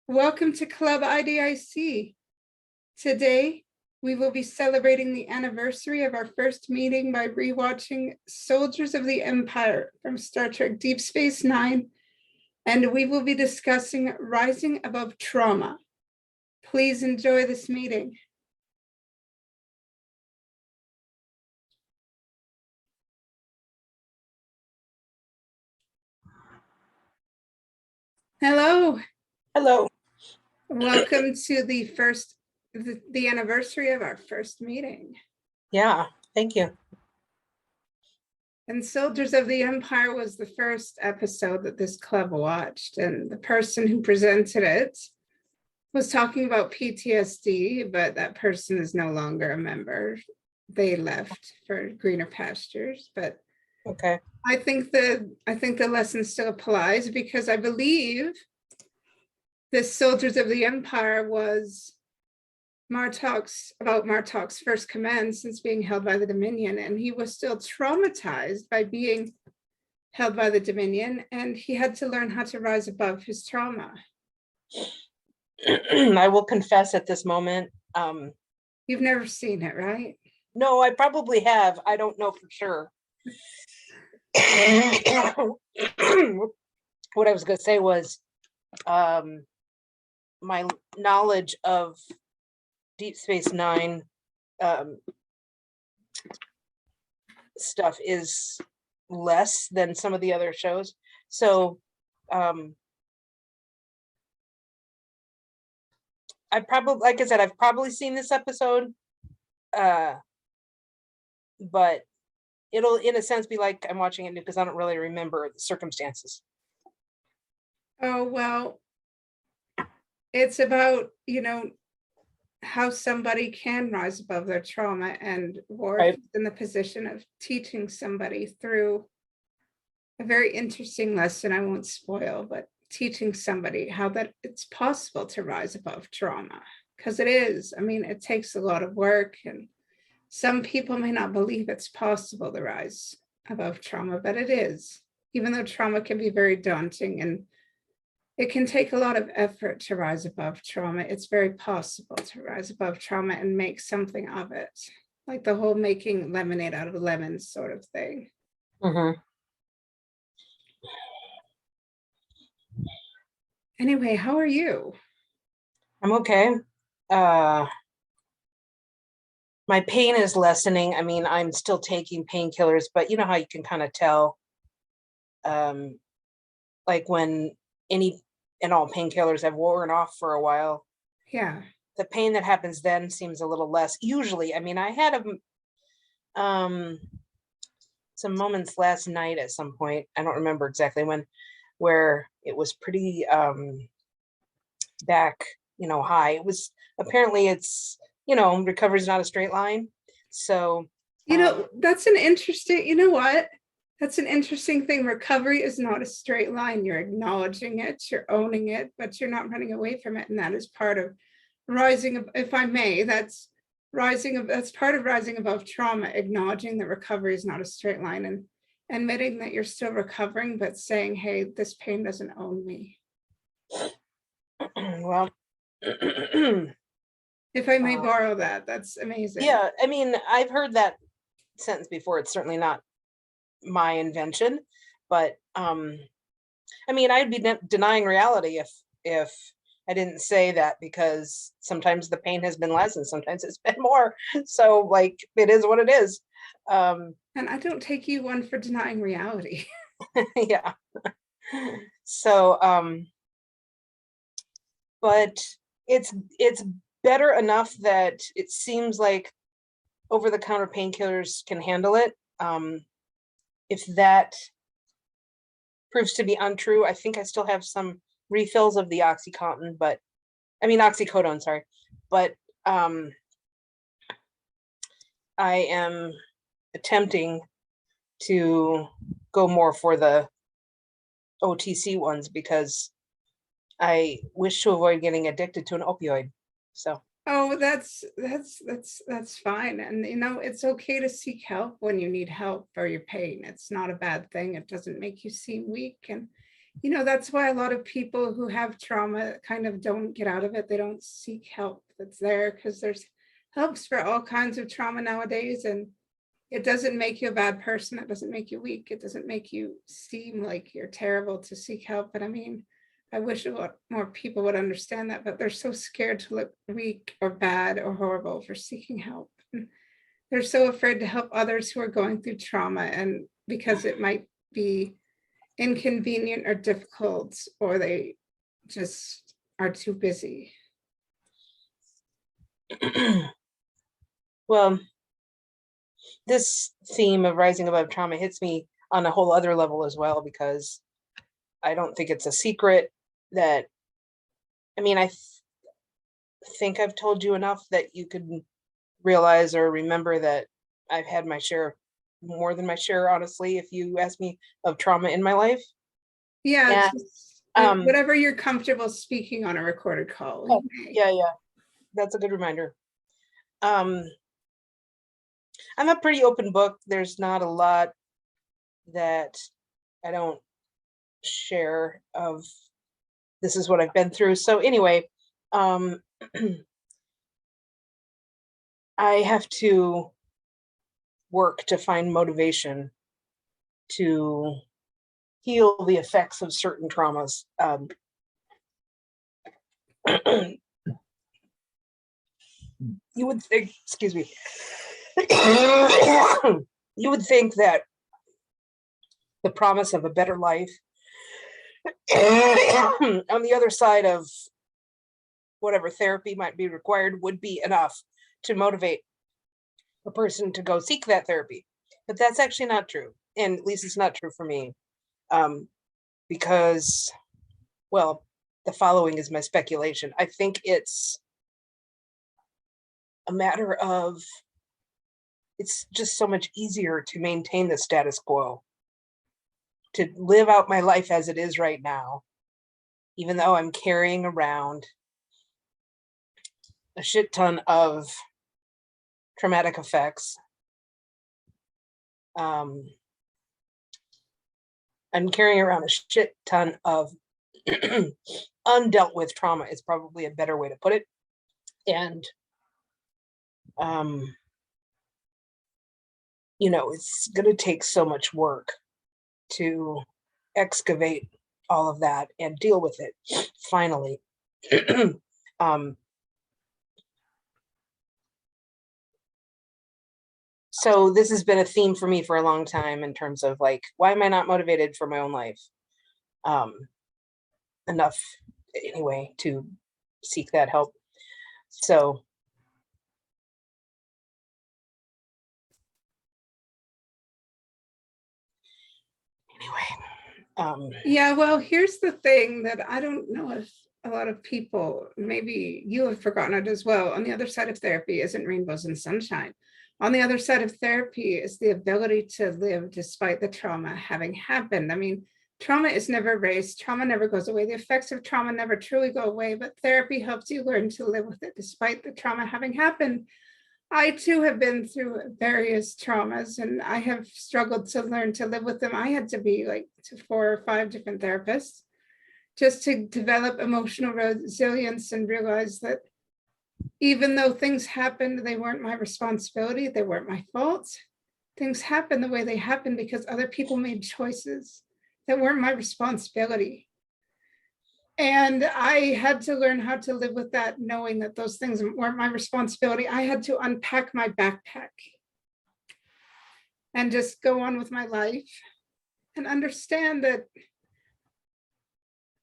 Welcome to Club IDIC. Today, we will be celebrating the anniversary of our first meeting by rewatching Soldiers of the Empire from Star Trek Deep Space Nine, and we will be discussing Rising Above Trauma. Please enjoy this meeting. Hello. Hello. Welcome to the anniversary of our first meeting. Yeah, thank you. And Soldiers of the Empire was the first episode that this club watched, and the person who presented it was talking about PTSD, but that person is no longer a member. They left for greener pastures, but Okay. I think the lesson still applies, because I believe this Soldiers of the Empire was Martok's first command since being held by the Dominion, and he was still traumatized by being held by the Dominion, and he had to learn how to rise above his trauma. I will confess at this moment. You've never seen it, right? No, I probably have. I don't know for sure. What I was going to say was my knowledge of Deep Space Nine stuff is less than some of the other shows. So like I said, I've probably seen this episode, but it'll in a sense be like I'm watching it new because I don't really remember the circumstances. Oh, well, it's about, how somebody can rise above their trauma, and Worf is in the position of teaching somebody through a very interesting lesson. I won't spoil, but teaching somebody how that it's possible to rise above trauma, because it is. I mean, it takes a lot of work, and some people may not believe it's possible to rise above trauma, but it is. Even though trauma can be very daunting and it can take a lot of effort to rise above trauma, it's very possible to rise above trauma and make something of it, like the whole making lemonade out of lemons sort of thing. Mm-hmm. Anyway, how are you? I'm okay. My pain is lessening. I mean, I'm still taking painkillers, but you know how you can kind of tell, like when any and all painkillers have worn off for a while. Yeah. The pain that happens then seems a little less. Usually, I mean, I had some moments last night at some point. I don't remember exactly when, where it was pretty back, high. It was apparently it's, recovery is not a straight line. So, that's an interesting, what? That's an interesting thing. Recovery is not a straight line. You're acknowledging it, you're owning it, but you're not running away from it. And that is part of rising, if I may, that's part of rising above trauma, acknowledging that recovery is not a straight line, and admitting that you're still recovering, but saying, hey, this pain doesn't own me. Well, if I may borrow that, that's amazing. Yeah, I mean, I've heard that sentence before. It's certainly not my invention, but I mean, I'd be denying reality if I didn't say that, because sometimes the pain has been less and sometimes it's been more. So like, it is what it is. And I don't take you one for denying reality. Yeah. So but it's better enough that it seems like over-the-counter painkillers can handle it. If that proves to be untrue, I think I still have some refills of the oxycodone, sorry. But I am attempting to go more for the OTC ones because I wish to avoid getting addicted to an opioid. So. Oh, that's fine. And it's okay to seek help when you need help for your pain. It's not a bad thing. It doesn't make you seem weak. And That's why a lot of people who have trauma kind of don't get out of it. They don't seek help that's there, because there's helps for all kinds of trauma nowadays. And it doesn't make you a bad person. It doesn't make you weak. It doesn't make you seem like you're terrible to seek help. But I mean, I wish a lot more people would understand that, but they're so scared to look weak or bad or horrible for seeking help. And they're so afraid to help others who are going through trauma, and because it might be inconvenient or difficult, or they just are too busy. Well, this theme of rising above trauma hits me on a whole other level as well, because I don't think it's a secret that, I mean, I think I've told you enough that you could realize or remember that I've had my share, more than my share, honestly, if you ask me, of trauma in my life. Yeah, And, whatever you're comfortable speaking on a recorded call. oh, yeah, that's a good reminder. I'm a pretty open book. There's not a lot that I don't share of, this is what I've been through. So anyway, I have to work to find motivation to heal the effects of certain traumas. You would think, excuse me, you would think that the promise of a better life on the other side of whatever therapy might be required would be enough to motivate a person to go seek that therapy. But that's actually not true. And at least it's not true for me. Because, well, the following is my speculation. I think it's a matter of, it's just so much easier to maintain the status quo, to live out my life as it is right now, even though I'm carrying around a shit ton of traumatic effects. I'm carrying around a shit ton of undealt with trauma is probably a better way to put it. And, it's going to take so much work to excavate all of that and deal with it finally. So this has been a theme for me for a long time, in terms of like, why am I not motivated for my own life enough anyway to seek that help? So anyway, yeah, well, here's the thing that I don't know if a lot of people, maybe you have forgotten it as well. On the other side of therapy isn't rainbows and sunshine. On the other side of therapy is the ability to live despite the trauma having happened. I mean, trauma is never erased. Trauma never goes away. The effects of trauma never truly go away, but therapy helps you learn to live with it despite the trauma having happened. I too have been through various traumas, and I have struggled to learn to live with them. I had to be like to 4 or 5 different therapists just to develop emotional resilience and realize that even though things happened, they weren't my responsibility. They weren't my fault. Things happened the way they happened because other people made choices that weren't my responsibility. And I had to learn how to live with that, knowing that those things weren't my responsibility. I had to unpack my backpack and just go on with my life and understand that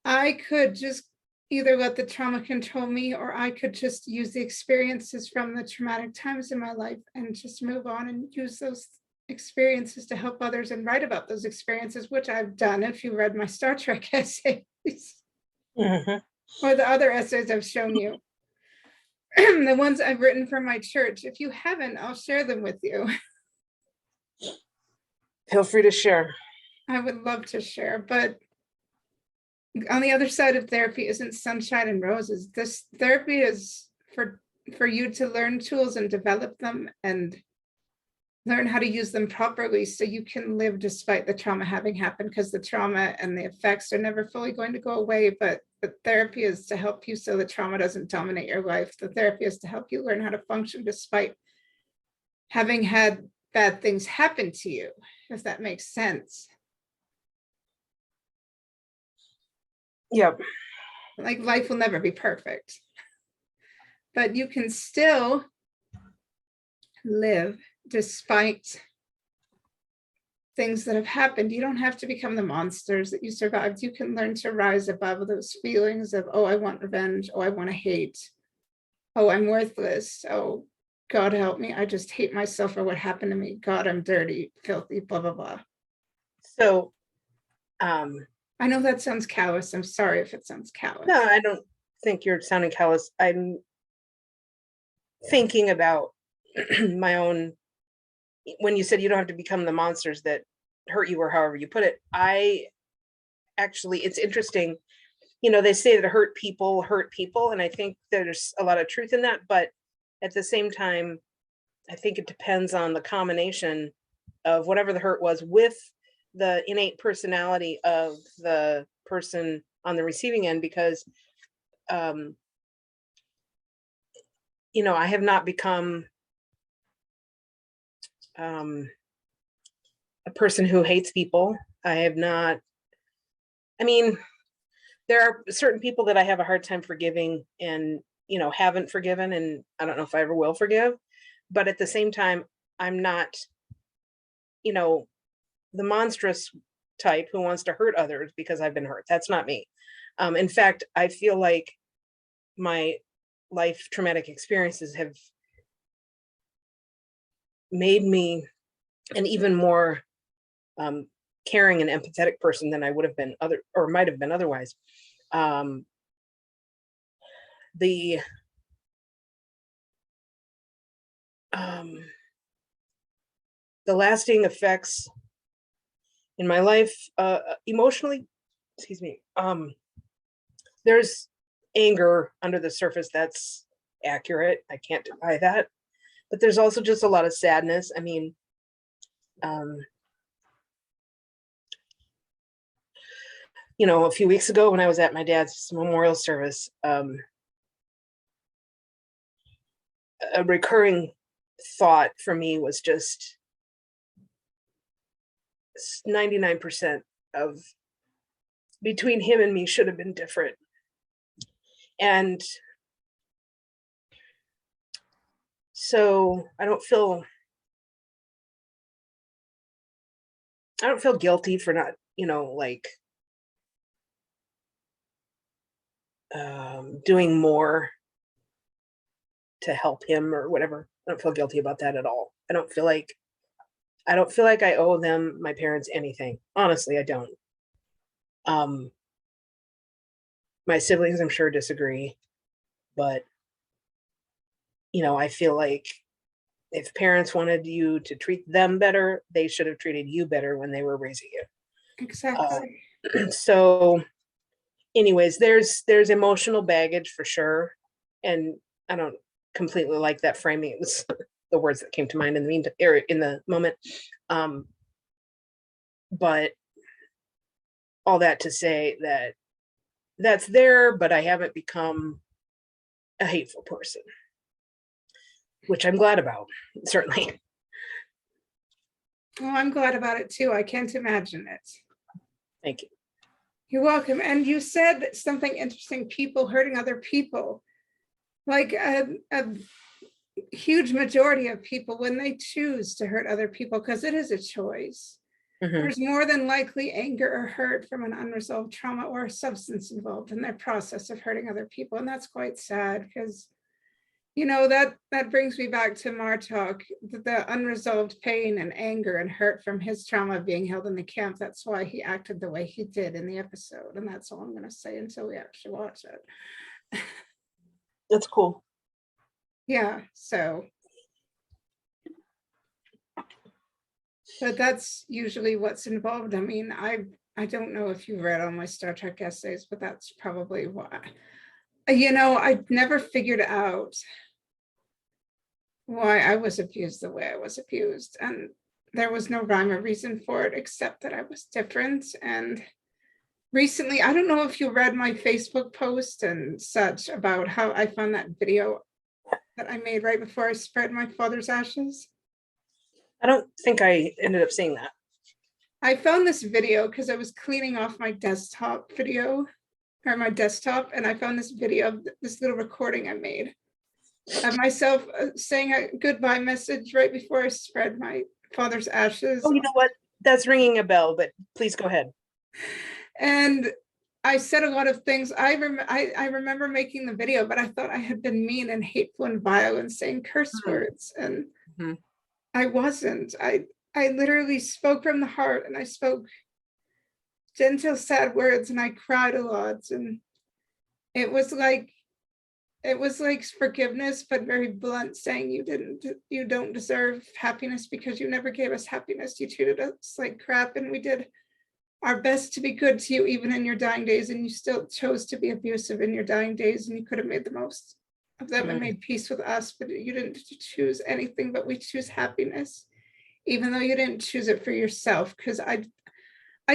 I could just either let the trauma control me, or I could just use the experiences from the traumatic times in my life and just move on and use those experiences to help others and write about those experiences, which I've done if you read my Star Trek essays. Or the other essays I've shown you. The ones I've written for my church. If you haven't, I'll share them with you. Feel free to share. I would love to share, but on the other side of therapy isn't sunshine and roses. This therapy is for you to learn tools and develop them and learn how to use them properly so you can live despite the trauma having happened, because the trauma and the effects are never fully going to go away. But the therapy is to help you so the trauma doesn't dominate your life. The therapy is to help you learn how to function despite having had bad things happen to you, if that makes sense. Yep. Like, life will never be perfect, but you can still live despite things that have happened. You don't have to become the monsters that you survived. You can learn to rise above those feelings of, oh, I want revenge. Oh, I want to hate. Oh, I'm worthless. Oh, God help me. I just hate myself for what happened to me. God, I'm dirty, filthy, blah, blah, blah. So, I know that sounds callous. I'm sorry if it sounds callous. no, I don't think you're sounding callous. I'm thinking about my own, when you said you don't have to become the monsters that hurt you, or however you put it. I actually, it's interesting, they say that hurt people, and I think there's a lot of truth in that, but at the same time, I think it depends on the combination of whatever the hurt was with the innate personality of the person on the receiving end, because I have not become a person who hates people. I have not, there are certain people that I have a hard time forgiving and, haven't forgiven, and I don't know if I ever will forgive. But at the same time, I'm not, the monstrous type who wants to hurt others because I've been hurt. That's not me. In fact, I feel like my life traumatic experiences have made me an even more caring and empathetic person than I would have been might have been otherwise. The lasting effects in my life, emotionally, excuse me, there's anger under the surface. That's accurate. I can't deny that. But there's also just a lot of sadness. A few weeks ago when I was at my dad's memorial service, a recurring thought for me was just 99% of between him and me should have been different. And so I don't feel guilty for not, doing more to help him or whatever. I don't feel guilty about that at all. I don't feel like I owe them, my parents, anything. Honestly, I don't. My siblings, I'm sure, disagree, but I feel like if parents wanted you to treat them better, they should have treated you better when they were raising you. Exactly. So anyways, there's emotional baggage for sure. And I don't completely like that framing. It was the words that came to mind in the moment. But all that to say that that's there, but I haven't become a hateful person, which I'm glad about, certainly. Well, I'm glad about it too. I can't imagine it. Thank you. You're welcome. And you said something interesting, people hurting other people. Like a huge majority of people, when they choose to hurt other people, because it is a choice, there's more than likely anger or hurt from an unresolved trauma or substance involved in their process of hurting other people. And that's quite sad, because that brings me back to Martok, the unresolved pain and anger and hurt from his trauma of being held in the camp. That's why he acted the way he did in the episode. And that's all I'm going to say until we actually watch it. That's cool. Yeah, so. But that's usually what's involved. I don't know if you read all my Star Trek essays, but that's probably why. I never figured out why I was abused the way I was abused. And there was no rhyme or reason for it except that I was different. And recently, I don't know if you read my Facebook post and such about how I found that video that I made right before I spread my father's ashes. I don't think I ended up seeing that. I found this video because I was cleaning off my desktop video or my desktop, and I found this video of this little recording I made of myself saying a goodbye message right before I spread my father's ashes. Oh, you know what? That's ringing a bell, but please go ahead. And I said a lot of things. I remember making the video, but I thought I had been mean and hateful and vile and saying curse words, and I wasn't. I literally spoke from the heart, and I spoke gentle, sad words, and I cried a lot. And it was like forgiveness, but very blunt, saying you don't deserve happiness because you never gave us happiness. You treated us like crap, and we did our best to be good to you even in your dying days, and you still chose to be abusive in your dying days, and you could have made the most of them and made peace with us, but you didn't choose anything. But we choose happiness, even though you didn't choose it for yourself. Because I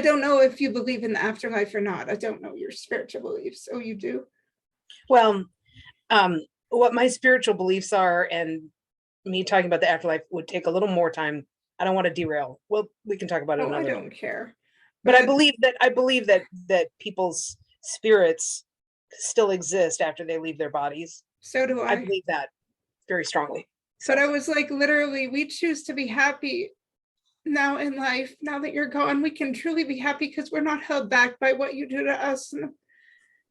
don't know if you believe in the afterlife or not. I don't know your spiritual beliefs. Oh, you do? Well, what my spiritual beliefs are, and me talking about the afterlife would take a little more time. I don't want to derail. Well, we can talk about it another I don't moment. care. But I believe that people's spirits still exist after they leave their bodies. So do I. I believe that very strongly. But I was like, literally, we choose to be happy now in life. Now that you're gone, we can truly be happy because we're not held back by what you do to us and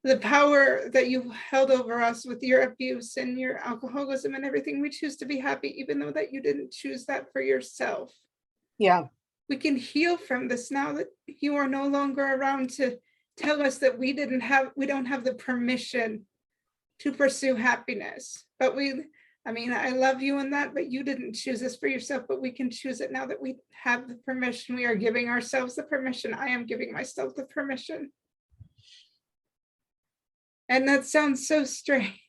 the power that you held over us with your abuse and your alcoholism and everything. We choose to be happy, even though that you didn't choose that for yourself. Yeah. We can heal from this now that you are no longer around to tell us that we don't have the permission to pursue happiness. But I love you in that, but you didn't choose this for yourself, but we can choose it now that we have the permission. We are giving ourselves the permission. I am giving myself the permission. And that sounds so strange.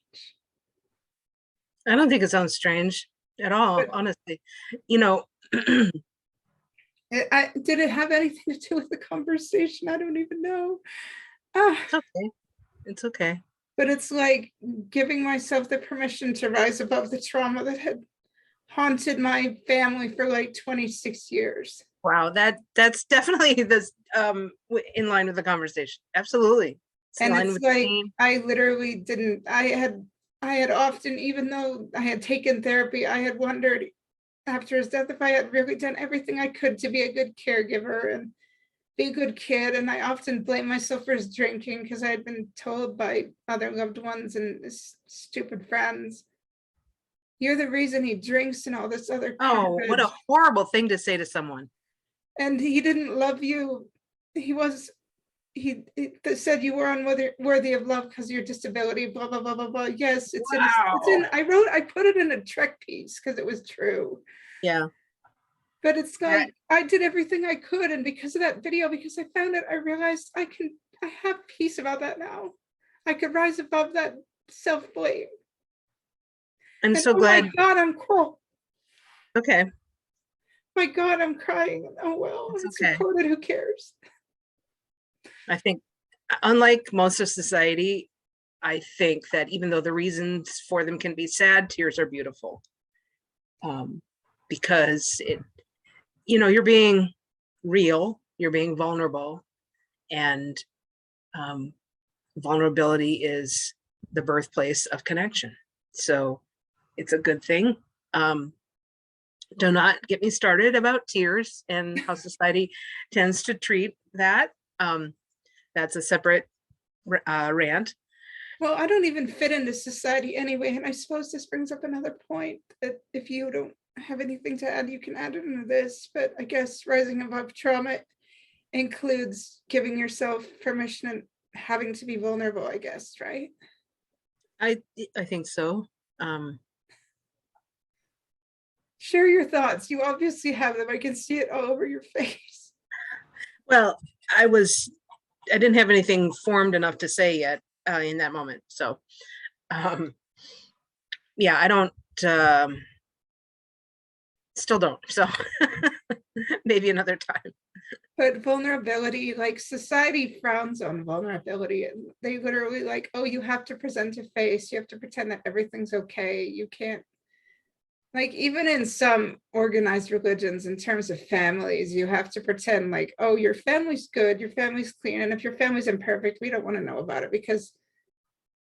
I don't think it sounds strange at all, but, honestly. Did it have anything to do with the conversation? I don't even know. It's okay. It's okay. But it's like giving myself the permission to rise above the trauma that had haunted my family for like 26 years. Wow, that's definitely this in line with the conversation. Absolutely. And it's like I literally didn't. I had often, even though I had taken therapy, I had wondered after his death if I had really done everything I could to be a good caregiver and be a good kid. And I often blame myself for his drinking because I had been told by other loved ones and his stupid friends, you're the reason he drinks and all this other garbage. What a horrible thing to say to someone. And he didn't love you. He said you were unworthy of love because of your disability, blah, blah, blah, blah, blah. Yes, it's in, I put it in a Trek piece because it was true. Yeah. But it's like, I did everything I could. And because of that video, because I found it, I realized I have peace about that now. I could rise above that self-blame. I'm so glad. My God, I'm cool. Okay. My God, I'm crying. Oh, well, it's okay. Recorded. Who cares? I think, unlike most of society, I think that even though the reasons for them can be sad, tears are beautiful. Because you're being real, you're being vulnerable, and vulnerability is the birthplace of connection. So it's a good thing. Do not get me started about tears and how society tends to treat that. That's a separate rant. Well, I don't even fit into society anyway. And I suppose this brings up another point that if you don't have anything to add, you can add it into this. But I guess rising above trauma includes giving yourself permission and having to be vulnerable, I guess, right? I think so. Share your thoughts. You obviously have them. I can see it all over your face. Well, I didn't have anything formed enough to say yet in that moment. So, yeah, I don't Still don't. So maybe another time. But vulnerability, like society frowns on vulnerability. And they literally like, oh, you have to present a face. You have to pretend that everything's okay. You can't, like, even in some organized religions, in terms of families, you have to pretend like, oh, your family's good, your family's clean. And if your family's imperfect, we don't want to know about it, because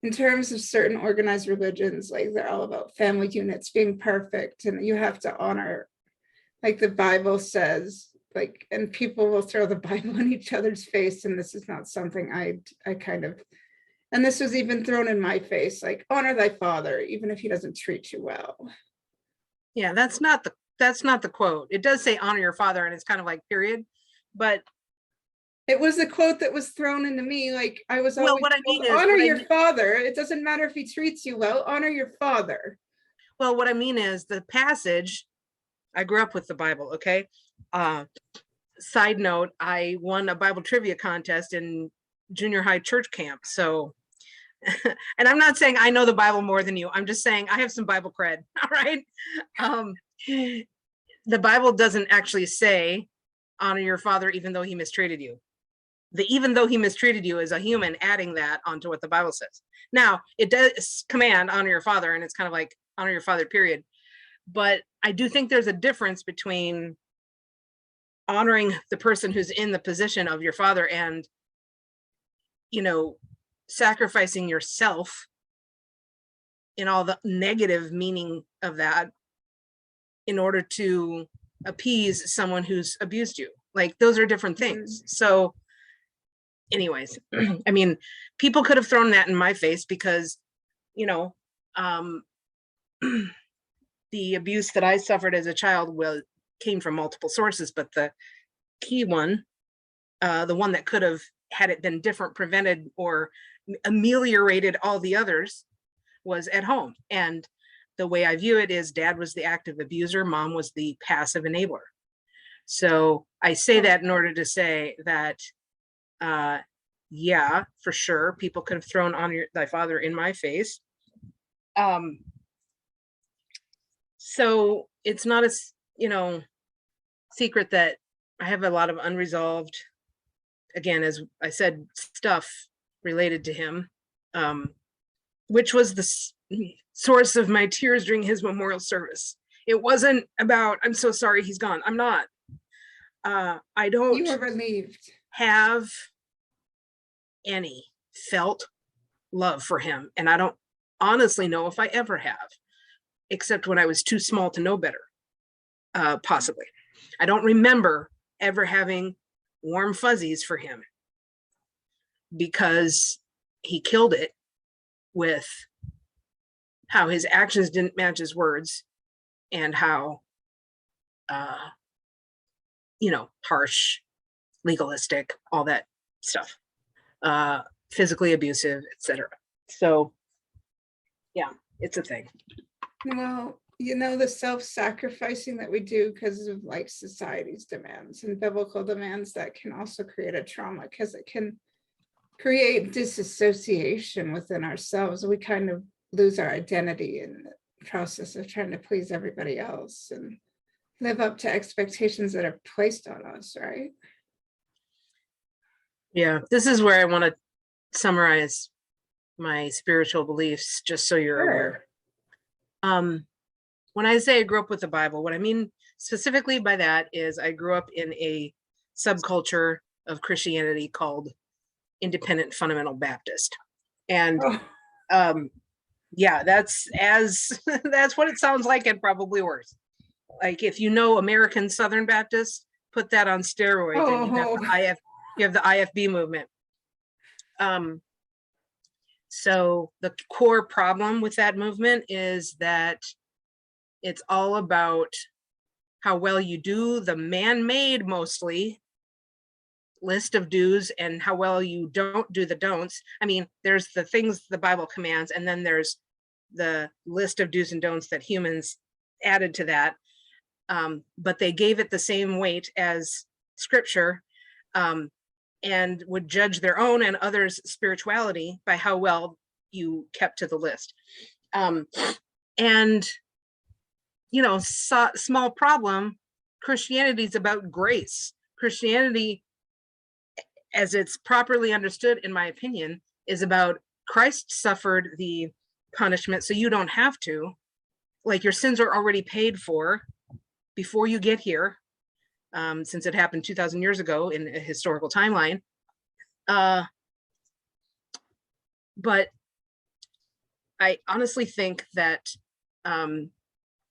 in terms of certain organized religions, like they're all about family units being perfect, and you have to honor, like the Bible says, like, and people will throw the Bible in each other's face, and this is not something I kind of, and this was even thrown in my face, like honor thy father, even if he doesn't treat you well. Yeah, that's not the quote. It does say honor your father, and it's kind of like period, but it was the quote that was thrown into me. Like I was always what I mean is honor your father. It doesn't matter if he treats you well, honor your father. Well, what I mean is the passage, I grew up with the Bible, okay? Side note, I won a Bible trivia contest in junior high church camp. So, and I'm not saying I know the Bible more than you. I'm just saying I have some Bible cred, all right? The Bible doesn't actually say honor your father even though he mistreated you. The even though he mistreated you is a human adding that onto what the Bible says. Now, it does command honor your father, and it's kind of like honor your father, period. But I do think there's a difference between honoring the person who's in the position of your father and, you know, sacrificing yourself in all the negative meaning of that in order to appease someone who's abused you. Like, those are different things. So anyways, I mean, people could have thrown that in my face because, you know, the abuse that I suffered as a child came from multiple sources, but the key one, the one that could have, had it been different, prevented or ameliorated all the others, was at home. And the way I view it is dad was the active abuser, mom was the passive enabler. So I say that in order to say that, yeah, for sure, people could have thrown honor thy father in my face. So it's not a, you know, secret that I have a lot of unresolved, again, as I said, stuff related to him, which was the source of my tears during his memorial service. It wasn't about, I'm so sorry he's gone. I'm not. I don't. You were relieved. Have any felt love for him. And I don't honestly know if I ever have, except when I was too small to know better, possibly. I don't remember ever having warm fuzzies for him because he killed it with how his actions didn't match his words and how, you know, harsh, legalistic, all that stuff, physically abusive, etc. So yeah, it's a thing. Well, you know, the self-sacrificing that we do because of like society's demands and biblical demands, that can also create a trauma because it can create disassociation within ourselves. We kind of lose our identity in the process of trying to please everybody else and live up to expectations that are placed on us, right? Yeah, this is where I want to summarize my spiritual beliefs, just so you're aware. When I say I grew up with the Bible, what I mean specifically by that is I grew up in a subculture of Christianity called Independent Fundamental Baptist. And yeah, that's that's what it sounds like, and probably worse. Like, if you know American Southern Baptist, put that on steroids, and you have the IFB movement. So the core problem with that movement is that it's all about how well you do the man-made, mostly, list of do's and how well you don't do the don'ts. I mean, there's the things the Bible commands, and then there's the list of do's and don'ts that humans added to that. But they gave it the same weight as scripture, and would judge their own and others' spirituality by how well you kept to the list. And small problem. Christianity is about grace. Christianity, as it's properly understood, in my opinion, is about Christ suffered the punishment so you don't have to. Like, your sins are already paid for before you get here, since it happened 2,000 years ago in a historical timeline. But I honestly think that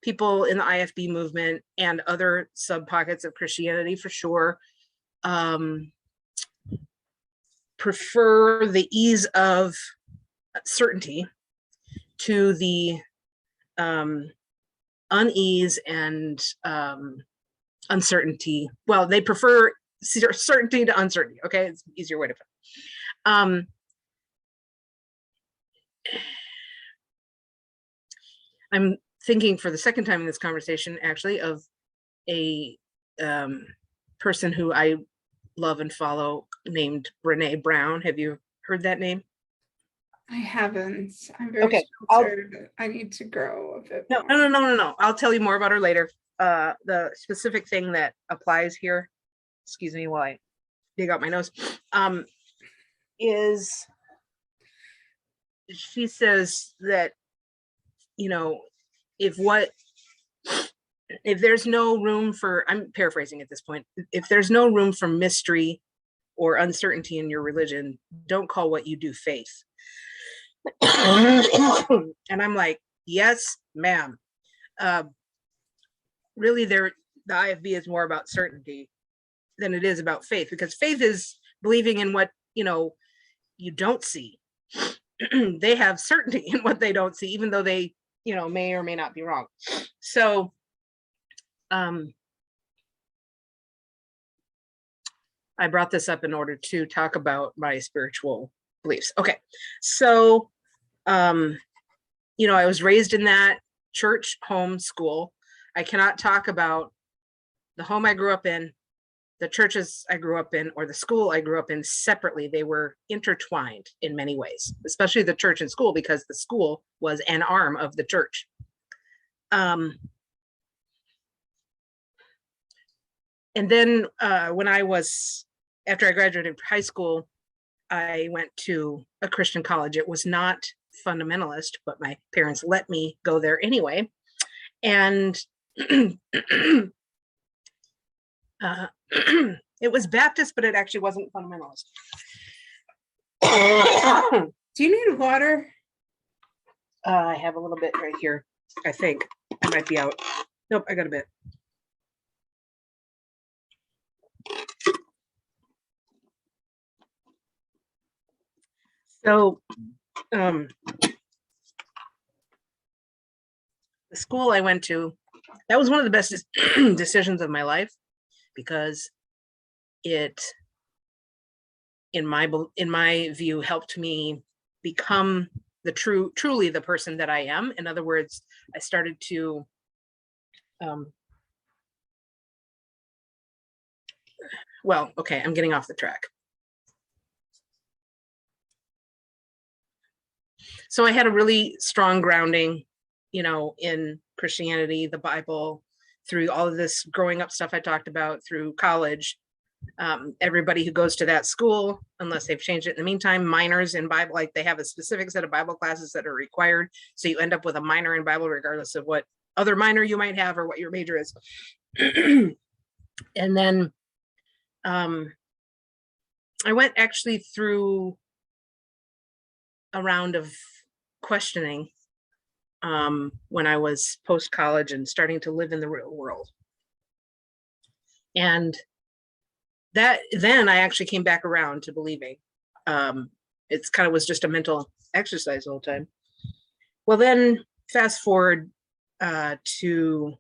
people in the IFB movement and other sub-pockets of Christianity, for sure, prefer the ease of certainty to the unease and uncertainty. Well, they prefer certainty to uncertainty. Okay, it's an easier way to put it. I'm thinking for the second time in this conversation, actually, of a person who I love and follow named Brene Brown. Have you heard that name? I haven't. I'm very Okay, sheltered. I need to grow a bit more. No. I'll tell you more about her later. The specific thing that applies here, excuse me while I dig out my nose, is she says that, if there's no room for, I'm paraphrasing at this point, if there's no room for mystery or uncertainty in your religion, don't call what you do faith. And I'm like, yes, ma'am. Really, the IFB is more about certainty than it is about faith, because faith is believing in what, you don't see. They have certainty in what they don't see, even though they, may or may not be wrong. So, I brought this up in order to talk about my spiritual beliefs. Okay. So, I was raised in that church home school. I cannot talk about the home I grew up in, the churches I grew up in, or the school I grew up in separately. They were intertwined in many ways, especially the church and school, because the school was an arm of the church. And then after I graduated high school, I went to a Christian college. It was not fundamentalist, but my parents let me go there anyway. And it was Baptist, but it actually wasn't fundamentalist. Do you need water? I have a little bit right here. I think I might be out. Nope, I got a bit. So, the school I went to, that was one of the best decisions of my life, because it, in my view, helped me become truly the person that I am. In other words, I started to well, okay, I'm getting off the track. So I had a really strong grounding, in Christianity, the Bible, through all of this growing up stuff I talked about, through college. Everybody who goes to that school, unless they've changed it in the meantime, minors in Bible, like they have a specific set of Bible classes that are required. So you end up with a minor in Bible, regardless of what other minor you might have or what your major is. And then I went actually through a round of questioning when I was post-college and starting to live in the real world. And then I actually came back around to believing. It's kind of was just a mental exercise the whole time. Well, then fast forward to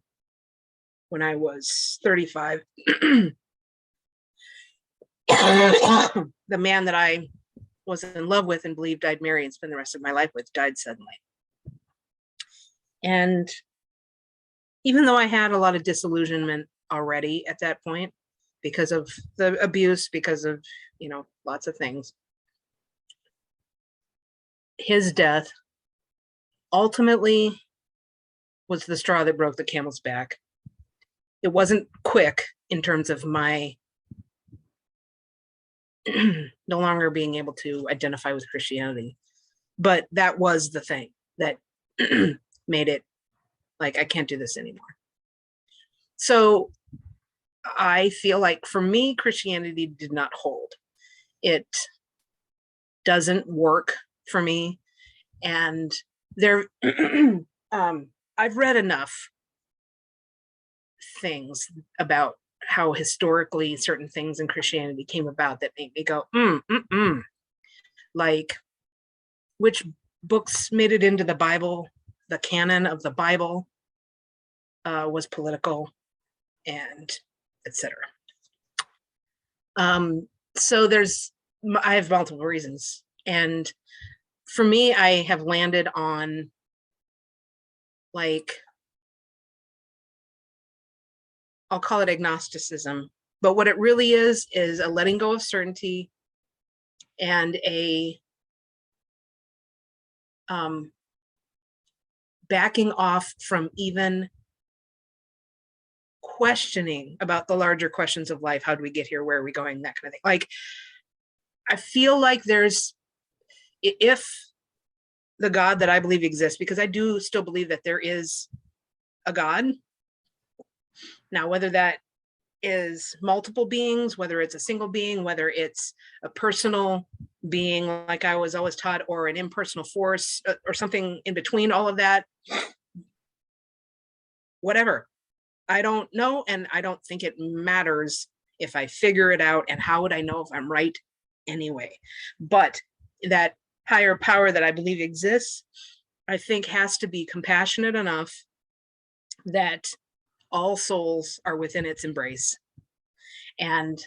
when I was 35. The man that I was in love with and believed I'd marry and spend the rest of my life with died suddenly. And even though I had a lot of disillusionment already at that point, because of the abuse, because of, lots of things, his death ultimately was the straw that broke the camel's back. It wasn't quick in terms of my no longer being able to identify with Christianity, but that was the thing that made it like, I can't do this anymore. So I feel like for me, Christianity did not hold. It doesn't work for me. And there, I've read enough things about how historically certain things in Christianity came about that make me go, like which books made it into the Bible, the canon of the Bible was political, and etc. So I have multiple reasons. And for me, I have landed on like, I'll call it agnosticism, but what it really is a letting go of certainty and a backing off from even questioning about the larger questions of life. How do we get here? Where are we going? That kind of thing. Like, I feel like if the God that I believe exists, because I do still believe that there is a God. Now, whether that is multiple beings, whether it's a single being, whether it's a personal being, like I was always taught, or an impersonal force, or something in between all of that, whatever. I don't know, and I don't think it matters if I figure it out, and how would I know if I'm right anyway? But that higher power that I believe exists, I think has to be compassionate enough that all souls are within its embrace. And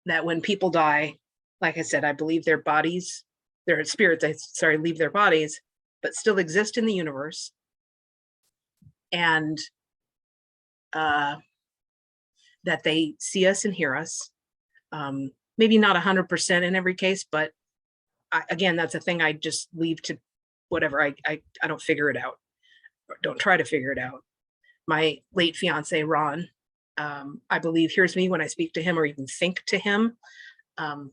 that when people die, like I said, I believe their spirits, leave their bodies, but still exist in the universe. And that they see us and hear us. Maybe not 100% in every case, but again, that's a thing I just leave to whatever. I don't figure it out, or don't try to figure it out. My late fiance, Ron, I believe hears me when I speak to him or even think to him. The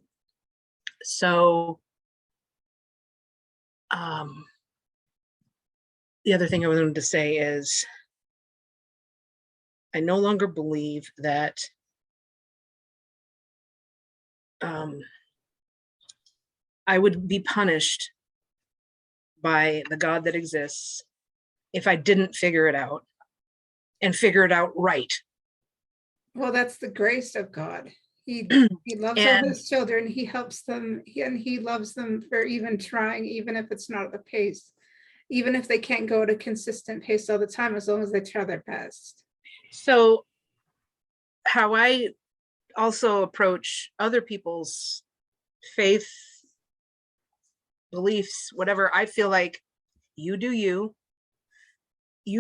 other thing I wanted to say is I no longer believe that I would be punished by the God that exists if I didn't figure it out and figure it out right. Well, that's the grace of God. He loves all his children. He helps them, and he loves them for even trying, even if it's not at the pace, even if they can't go at a consistent pace all the time, as long as they try their best. So how I also approach other people's faith, beliefs, whatever, I feel like you do you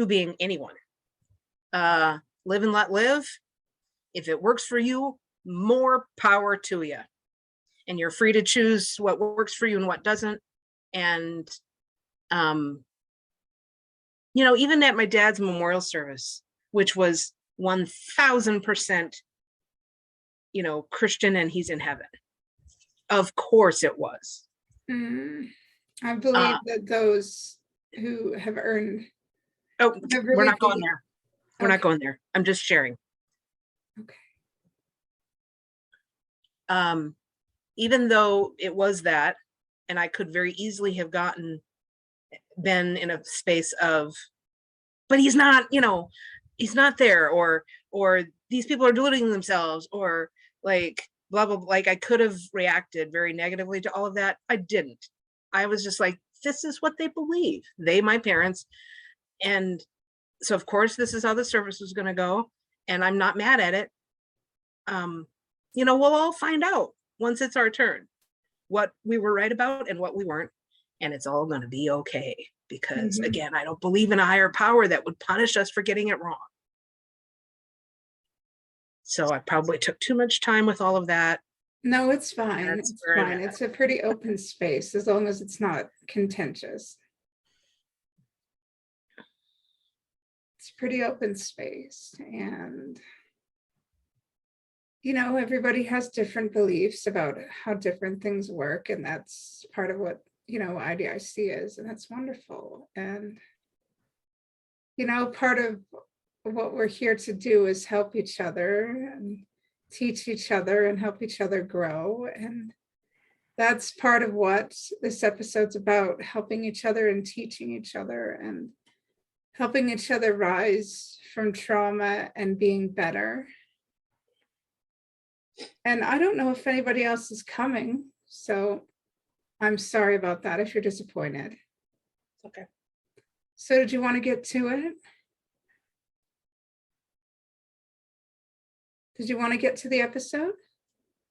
being anyone. Live and let live. If it works for you, more power to you. And you're free to choose what works for you and what doesn't. And, even at my dad's memorial service, which was 1000%, Christian, and he's in heaven. Of course it was. I believe that those who have earned. We're not going there. We're not going there. I'm just sharing. Okay. Even though it was that, and I could very easily have been in a space of, but he's not, he's not there, or these people are deluding themselves, or like blah, blah, blah. Like I could have reacted very negatively to all of that. I didn't. I was just like, this is what they believe. My parents. And so of course, this is how the service was going to go. And I'm not mad at it. We'll all find out once it's our turn, what we were right about and what we weren't. And it's all going to be okay. Because again, I don't believe in a higher power that would punish us for getting it wrong. So I probably took too much time with all of that. No, it's fine. It's fine. It's a pretty open space as long as it's not contentious. it's pretty open space, and you know, everybody has different beliefs about how different things work, and that's part of what, you know, IDIC is, and that's wonderful. And you know, part of what we're here to do is help each other and teach each other and help each other grow. And that's part of what this episode's about, helping each other and teaching each other and helping each other rise from trauma and being better. And I don't know if anybody else is coming, so I'm sorry about that if you're disappointed. Okay. So did you want to get to it? Did you want to get to the episode?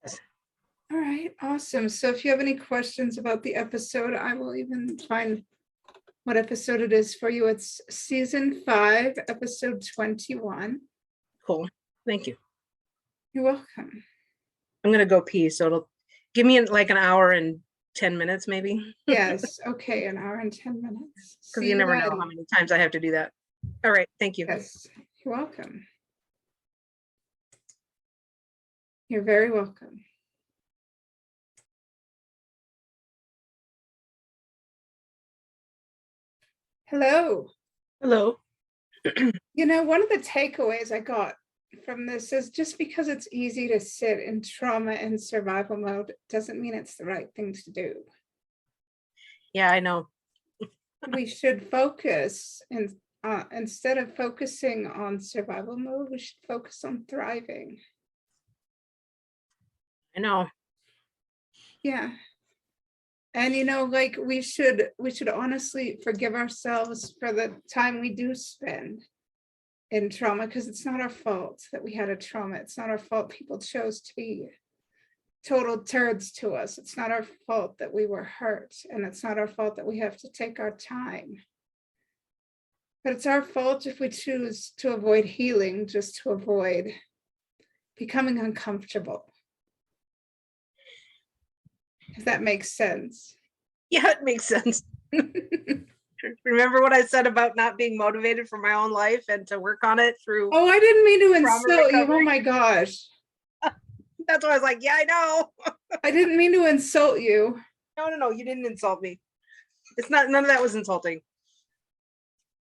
Yes. All right, awesome. So if you have any questions about the episode, I will even find what episode it is for you. It's season 5, episode 21. Cool. Thank you. You're welcome. I'm gonna go pee, so it'll give me like an hour and 10 minutes, maybe. Yes, okay, an hour and 10 minutes. Because you never know how many times I have to do that. All right, thank you. Yes, you're welcome. You're very welcome. Hello. Hello. You know, one of the takeaways I got from this is just because it's easy to sit in trauma and survival mode doesn't mean it's the right thing to do. Yeah, I know. We should focus, and instead of focusing on survival mode, we should focus on thriving. I know. Yeah. And you know, like we should honestly forgive ourselves for the time we do spend in trauma, because it's not our fault that we had a trauma. It's not our fault people chose to be total turds to us. It's not our fault that we were hurt, and it's not our fault that we have to take our time. But it's our fault if we choose to avoid healing just to avoid becoming uncomfortable. If that makes sense. Yeah, it makes sense. Remember what I said about not being motivated for my own life and to work on it through. Oh, I didn't mean to trauma insult you. Oh recovery? my gosh. That's why I was like, yeah, I know. I didn't mean to insult you. No, you didn't insult me. It's not, none of that was insulting.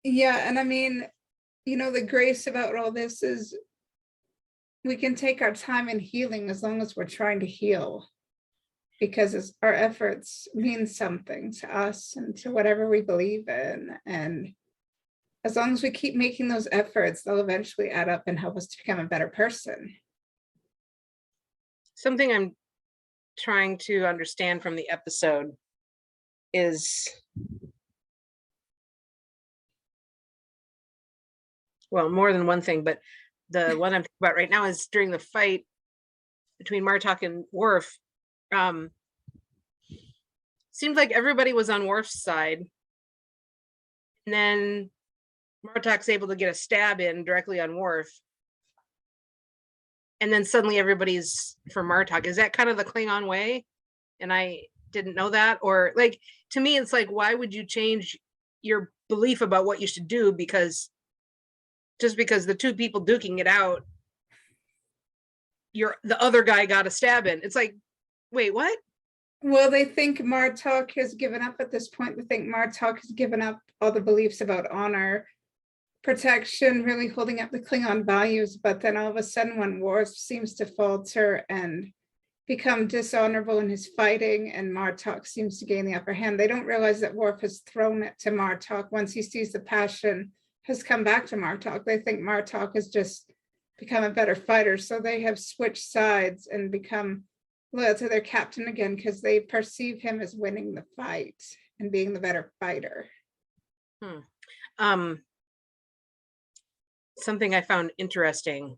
Yeah, and I mean, you know, the grace about all this is we can take our time in healing as long as we're trying to heal, because our efforts mean something to us and to whatever we believe in. And as long as we keep making those efforts, they'll eventually add up and help us to become a better person. Something I'm trying to understand from the episode is, well, more than one thing, but the one I'm thinking about right now is during the fight between Martok and Worf. Seemed like everybody was on Worf's side, and then Martok's able to get a stab in directly on Worf, and then suddenly everybody's for Martok. Is that kind of the Klingon way? And I didn't know that. Or like, to me, it's like, why would you change your belief about what you should do because just because the two people duking it out, the other guy got a stab in? It's like, wait, what? Well, they think Martok has given up at this point. They think Martok has given up all the beliefs about honor, protection, really holding up the Klingon values. But then all of a sudden, when Worf seems to falter and become dishonorable in his fighting, and Martok seems to gain the upper hand, they don't realize that Worf has thrown it to Martok once he sees the passion has come back to Martok. They think Martok has just become a better fighter. So they have switched sides and become loyal to their captain again because they perceive him as winning the fight and being the better fighter. Something I found interesting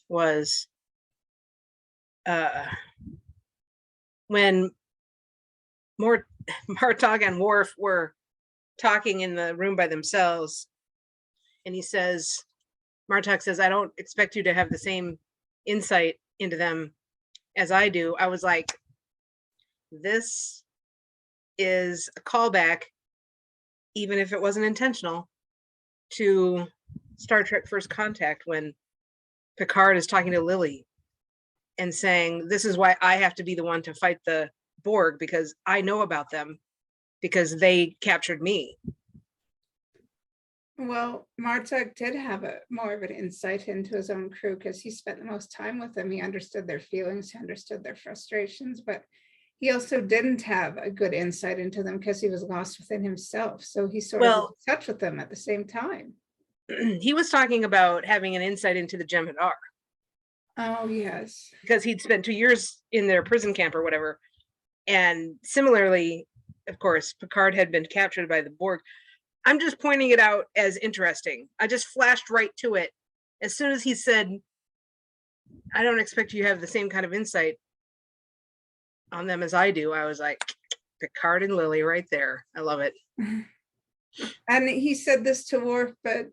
was when Martok and Worf were talking in the room by themselves, and he says, Martok says, I don't expect you to have the same insight into them as I do. I was like, this is a callback, even if it wasn't intentional, to Star Trek First Contact when Picard is talking to Lily and saying, this is why I have to be the one to fight the Borg, because I know about them because they captured me. Well, Martok did have more of an insight into his own crew because he spent the most time with them. He understood their feelings, he understood their frustrations, but he also didn't have a good insight into them because he was lost within himself. So he sort of was in touch with them at the same time. He was talking about having an insight into the Jem'Hadar. Oh, yes. Because he'd spent 2 years in their prison camp or whatever. And similarly, of course, Picard had been captured by the Borg. I'm just pointing it out as interesting. I just flashed right to it. As soon as he said, I don't expect you to have the same kind of insight on them as I do, I was like, Picard and Lily right there. I love it. And he said this to Worf, but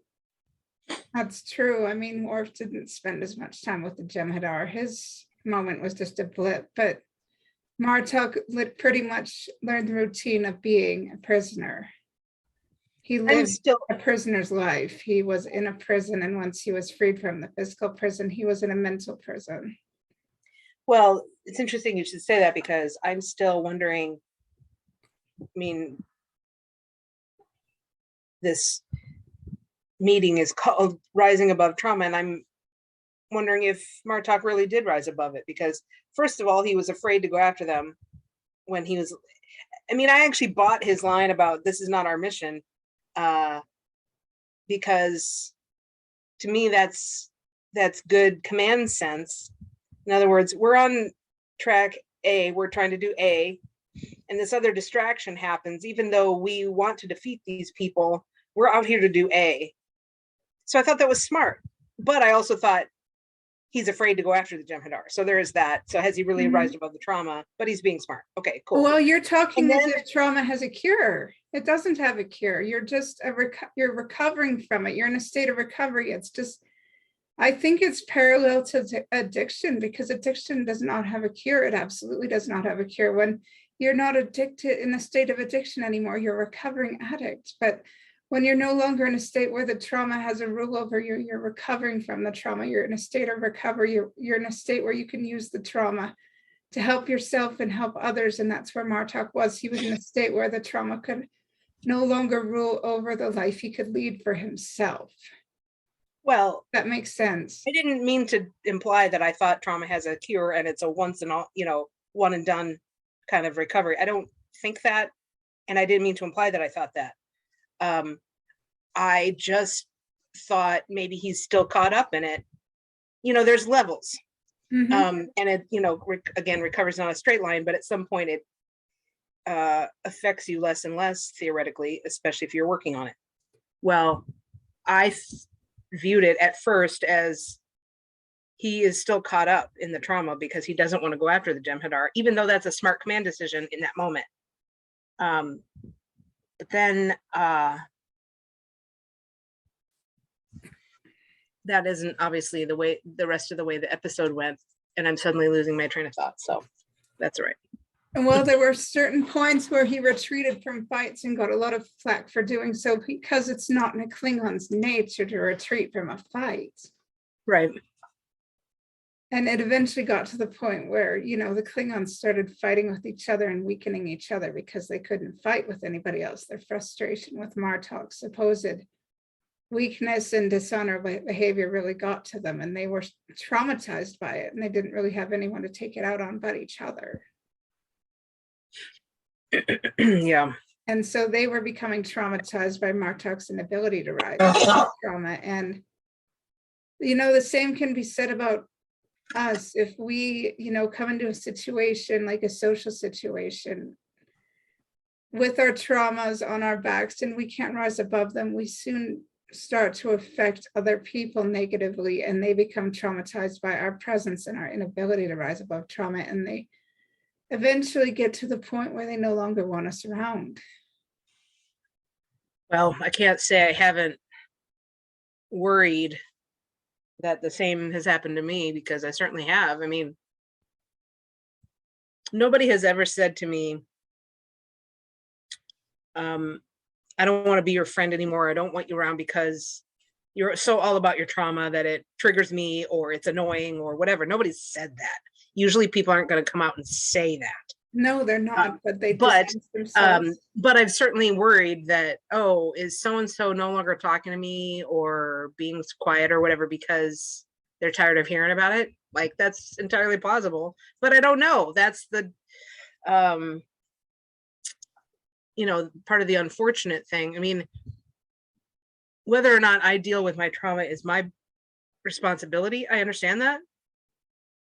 that's true. I mean, Worf didn't spend as much time with the Jem'Hadar. His moment was just a blip, but Martok pretty much learned the routine of being a prisoner. He lived a prisoner's life. He was in a prison, and once he was freed from the physical prison, he was in a mental prison. Well, it's interesting you should say that, because I'm still wondering, I mean, this meeting is called Rising Above Trauma, and I'm wondering if Martok really did rise above it, because first of all, he was afraid to go after them when he was, I mean, I actually bought his line about this is not our mission, because to me, that's good command sense. In other words, we're on track A, we're trying to do A, and this other distraction happens. Even though we want to defeat these people, we're out here to do A. So I thought that was smart, but I also thought he's afraid to go after the Jem'Hadar. So there is that. So has he really risen above the trauma? But he's being smart. Okay, cool. Well, you're talking as if trauma has a cure. It doesn't have a cure. You're just you're recovering from it. You're in a state of recovery. It's just, I think it's parallel to addiction, because addiction does not have a cure. It absolutely does not have a cure. When you're not addicted in a state of addiction anymore, you're a recovering addict. But when you're no longer in a state where the trauma has a rule over you, you're recovering from the trauma. You're in a state of recovery. You're in a state where you can use the trauma to help yourself and help others. And that's where Martok was. He was in a state where the trauma could no longer rule over the life he could lead for himself. Well, that makes sense. I didn't mean to imply that I thought trauma has a cure and it's a once and all, one and done kind of recovery. I don't think that. And I didn't mean to imply that I thought that. I just thought maybe he's still caught up in it. There's levels. And it, again, recovery's not a straight line, but at some point it affects you less and less theoretically, especially if you're working on it. Well, I viewed it at first as he is still caught up in the trauma because he doesn't want to go after the Jem'Hadar, even though that's a smart command decision in that moment. But then that isn't obviously the rest of the way the episode went, and I'm suddenly losing my train of thought. So that's all right. And well, there were certain points where he retreated from fights and got a lot of flack for doing so, because it's not in a Klingon's nature to retreat from a fight. Right. And it eventually got to the point where, the Klingons started fighting with each other and weakening each other because they couldn't fight with anybody else. Their frustration with Martok's supposed weakness and dishonorable behavior really got to them, and they were traumatized by it, and they didn't really have anyone to take it out on but each other. Yeah. And so they were becoming traumatized by Martok's inability to rise above trauma. And, the same can be said about us. If we, come into a situation like a social situation with our traumas on our backs and we can't rise above them, we soon start to affect other people negatively, and they become traumatized by our presence and our inability to rise above trauma. And they eventually get to the point where they no longer want us around. Well, I can't say I haven't worried that the same has happened to me, because I certainly have. I mean, nobody has ever said to me, I don't want to be your friend anymore. I don't want you around because you're so all about your trauma that it triggers me or it's annoying or whatever. Nobody's said that. Usually people aren't going to come out and say that. No, they're not, but they But distance themselves. but I've certainly worried that, oh, is so-and-so no longer talking to me or being quiet or whatever because they're tired of hearing about it? Like, that's entirely plausible, but I don't know. That's the, you know, part of the unfortunate thing. I mean, whether or not I deal with my trauma is my responsibility. I understand that.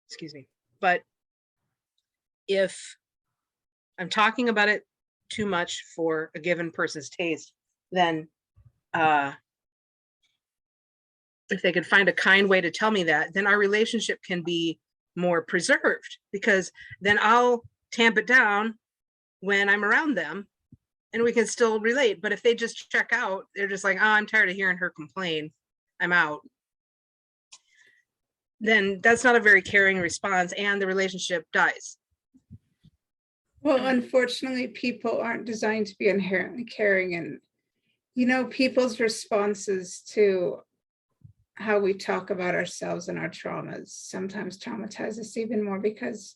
Excuse me. But if I'm talking about it too much for a given person's taste, then if they could find a kind way to tell me that, then our relationship can be more preserved, because then I'll tamp it down when I'm around them and we can still relate. But if they just check out, they're just like, oh, I'm tired of hearing her complain, I'm out, then that's not a very caring response and the relationship dies. Well, unfortunately, people aren't designed to be inherently caring, and you know, people's responses to how we talk about ourselves and our traumas sometimes traumatize us even more, because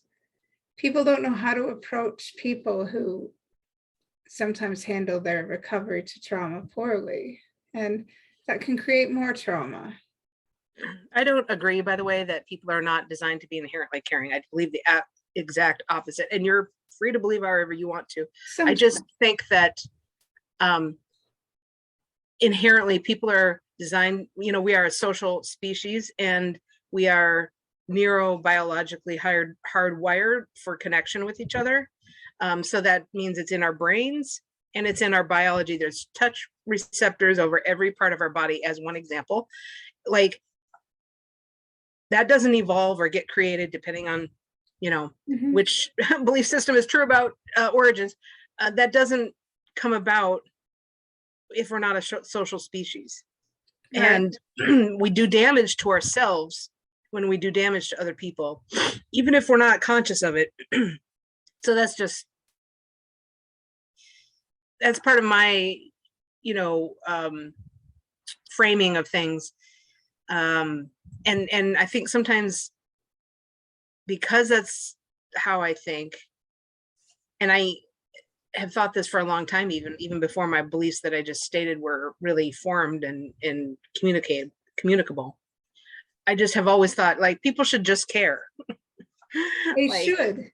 people don't know how to approach people who sometimes handle their recovery to trauma poorly, and that can create more trauma. I don't agree, by the way, that people are not designed to be inherently caring. I believe the exact opposite, and you're free to believe however you want to. I just think that inherently people are designed, you know, we are a social species and we are neurobiologically hardwired for connection with each other. So that means it's in our brains and it's in our biology. There's touch receptors over every part of our body, as one example. Like, that doesn't evolve or get created depending on, you know, which belief system is true about origins. That doesn't come about if we're not a social species. Right. And we do damage to ourselves when we do damage to other people, even if we're not conscious of it. So that's part of my, you know, framing of things. And I think sometimes, because that's how I think, and I have thought this for a long time, even before my beliefs that I just stated were really formed and communicable. I just have always thought, like, people should just care. They should.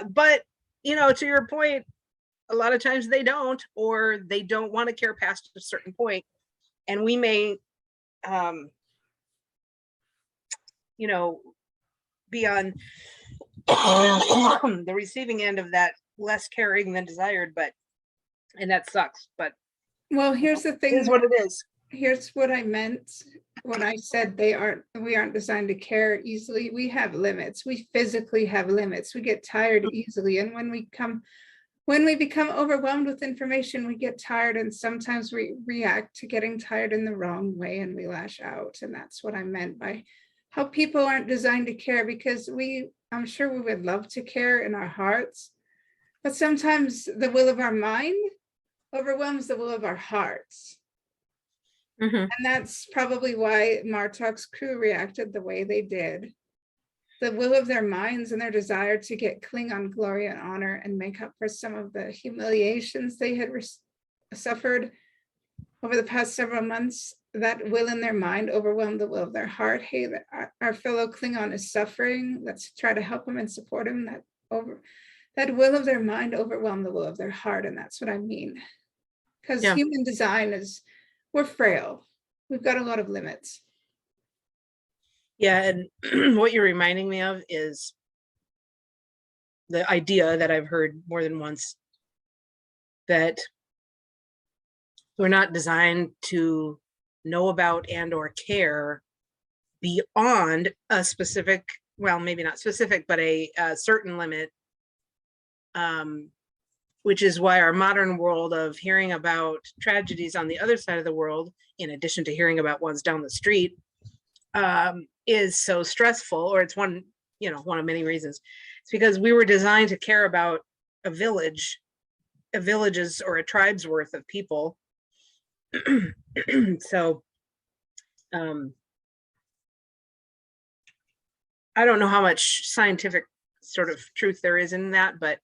But, you know, to your point, a lot of times they don't, or they don't want to care past a certain point. And we may, you know, be on the receiving end of that, less caring than desired, and that sucks. But well, here's the thing. Is what it is. Here's what I meant when I said we aren't designed to care easily. We have limits. We physically have limits. We get tired easily, and when we become overwhelmed with information, we get tired, and sometimes we react to getting tired in the wrong way and we lash out. And that's what I meant by how people aren't designed to care, because I'm sure we would love to care in our hearts, but sometimes the will of our mind overwhelms the will of our hearts. And that's probably why Martok's crew reacted the way they did. The will of their minds and their desire to get Klingon glory and honor and make up for some of the humiliations they had suffered over the past several months, that will in their mind overwhelmed the will of their heart. Hey, our fellow Klingon is suffering. Let's try to help him and support him. That will of their mind overwhelmed the will of their heart. And that's what I mean. Because human design we're frail. We've got a lot of limits. Yeah, and what you're reminding me of is the idea that I've heard more than once, that we're not designed to know about and or care beyond a specific, well, maybe not specific, but a certain limit, which is why our modern world of hearing about tragedies on the other side of the world, in addition to hearing about ones down the street, is so stressful, or it's one of many reasons. It's because we were designed to care about a village's or a tribe's worth of people. So I don't know how much scientific sort of truth there is in that, but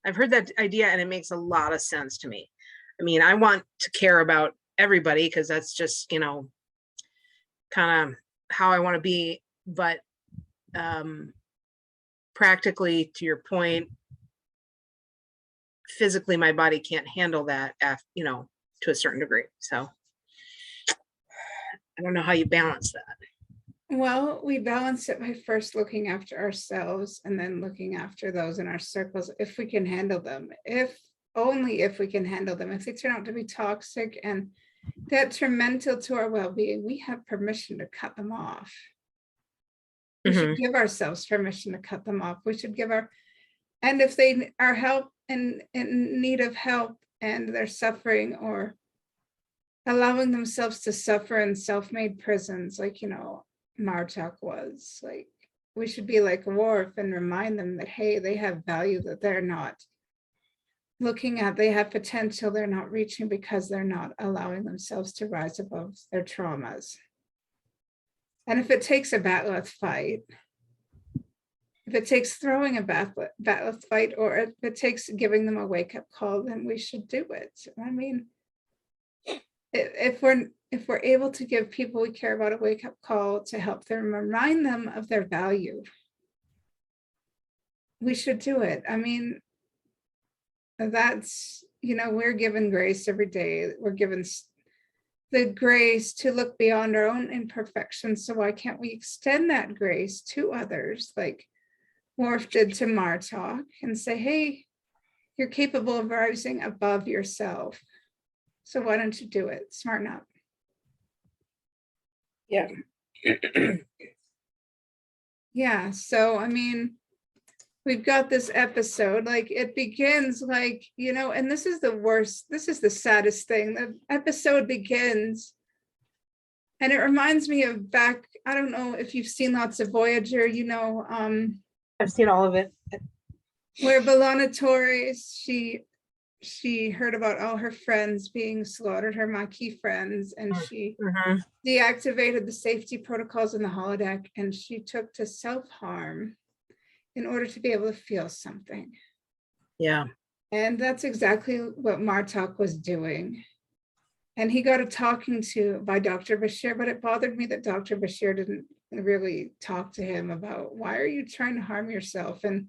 I've heard that idea and it makes a lot of sense to me. I mean, I want to care about everybody because that's just, you know, kind of how I want to be. But practically, to your point, physically, my body can't handle that, you know, to a certain degree. So I don't know how you balance that. Well, we balance it by first looking after ourselves and then looking after those in our circles, if we can handle them, only if we can handle them. If they turn out to be toxic and detrimental to our well-being, we have permission to cut them off. We should give ourselves permission to cut them off. We should and if they are help and in need of help and they're suffering or allowing themselves to suffer in self-made prisons, like, you know, Martok was, like, we should be like Worf and remind them that, hey, they have value that they're not looking at, they have potential they're not reaching because they're not allowing themselves to rise above their traumas. And if it takes a bat'leth fight, if it takes throwing a bat'leth fight, or if it takes giving them a wake-up call, then we should do it. I mean, if we're able to give people we care about a wake-up call to help them, remind them of their value, we should do it. I mean, that's, you know, we're given grace every day. We're given the grace to look beyond our own imperfections. So why can't we extend that grace to others, like Worf did to Martok, and say, hey, you're capable of rising above yourself. So why don't you do it? Smarten up. Yeah. Yeah. So, I mean, we've got this episode, like it begins like, you know, and this is the worst. This is the saddest thing. The episode begins and it reminds me of back, I don't know if you've seen lots of Voyager, you know, I've seen all of it. Where B'Elanna Torres, she heard about all her friends being slaughtered, her Maquis friends, and she deactivated the safety protocols in the holodeck, and she took to self-harm in order to be able to feel something. Yeah. And that's exactly what Martok was doing. And he got a talking to by Dr. Bashir, but it bothered me that Dr. Bashir didn't really talk to him about, why are you trying to harm yourself? And